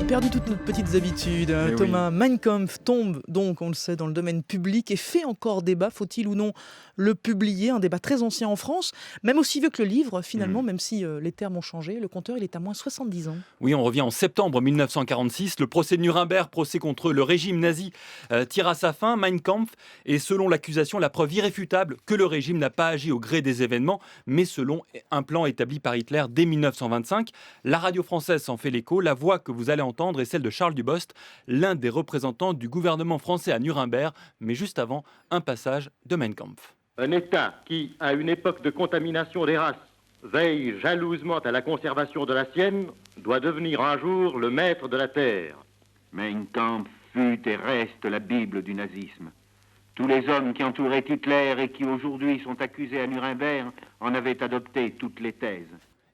a perdu toutes nos petites habitudes. Eh Thomas, oui. Mein Kampf tombe donc, on le sait, dans le domaine public et fait encore débat. Faut-il ou non le publier? Un débat très ancien en France, même aussi vieux que le livre finalement, même si les termes ont changé. Le compteur, il est à moins 70 ans. Oui, on revient en septembre 1946. Le procès de Nuremberg, procès contre le régime nazi, tire à sa fin. Mein Kampf est, selon l'accusation, la preuve irréfutable que le régime n'a pas agi au gré des événements, mais selon un plan établi par Hitler dès 1925. La radio française s'en fait l'écho. La voix que vous allez entendre est celle de Charles Dubost, l'un des représentants du gouvernement français à Nuremberg, mais juste avant, un passage de Mein Kampf. Un État qui, à une époque de contamination des races, veille jalousement à la conservation de la sienne, doit devenir un jour le maître de la terre. Mein Kampf fut et reste la Bible du nazisme. Tous les hommes qui entouraient Hitler et qui aujourd'hui sont accusés à Nuremberg en avaient adopté toutes les thèses.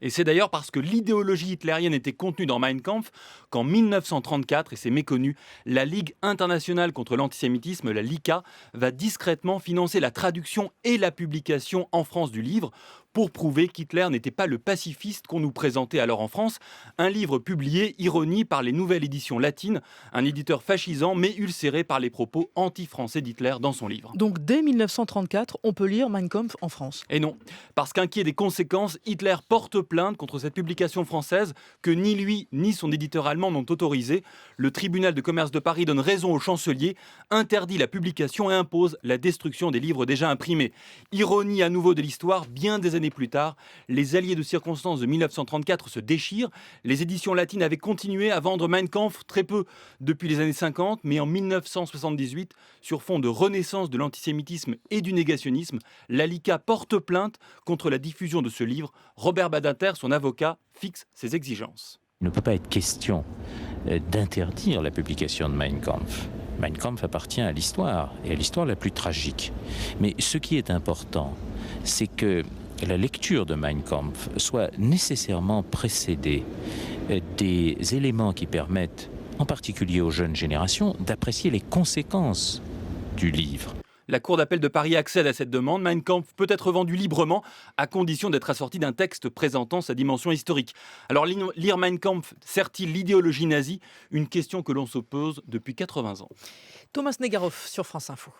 Et c'est d'ailleurs parce que l'idéologie hitlérienne était contenue dans Mein Kampf qu'en 1934, et c'est méconnu, la Ligue internationale contre l'antisémitisme, la LICA, va discrètement financer la traduction et la publication en France du livre pour prouver qu'Hitler n'était pas le pacifiste qu'on nous présentait alors en France. Un livre publié, ironie, par les Nouvelles Éditions Latines, un éditeur fascisant mais ulcéré par les propos anti-français d'Hitler dans son livre. Donc dès 1934, on peut lire Mein Kampf en France. Et non, parce qu'inquiet des conséquences, Hitler porte plainte contre cette publication française que ni lui ni son éditeur allemand n'ont autorisé. Le tribunal de commerce de Paris donne raison au chancelier, interdit la publication et impose la destruction des livres déjà imprimés. Ironie à nouveau de l'histoire, bien des années plus tard, les alliés de circonstance de 1934 se déchirent. Les éditions latines avaient continué à vendre Mein Kampf très peu depuis les années 50, mais en 1978, sur fond de renaissance de l'antisémitisme et du négationnisme, la LICA porte plainte contre la diffusion de ce livre. Robert Badinter, son avocat, fixe ses exigences. Il ne peut pas être question d'interdire la publication de Mein Kampf. Mein Kampf appartient à l'histoire, et à l'histoire la plus tragique. Mais ce qui est important, c'est que la lecture de Mein Kampf soit nécessairement précédée des éléments qui permettent, en particulier aux jeunes générations, d'apprécier les conséquences du livre. La Cour d'appel de Paris accède à cette demande. Mein Kampf peut être vendu librement, à condition d'être assorti d'un texte présentant sa dimension historique. Alors, lire Mein Kampf sert-il l'idéologie nazie? Une question que l'on se pose depuis 80 ans. Thomas Negaroff sur France Info.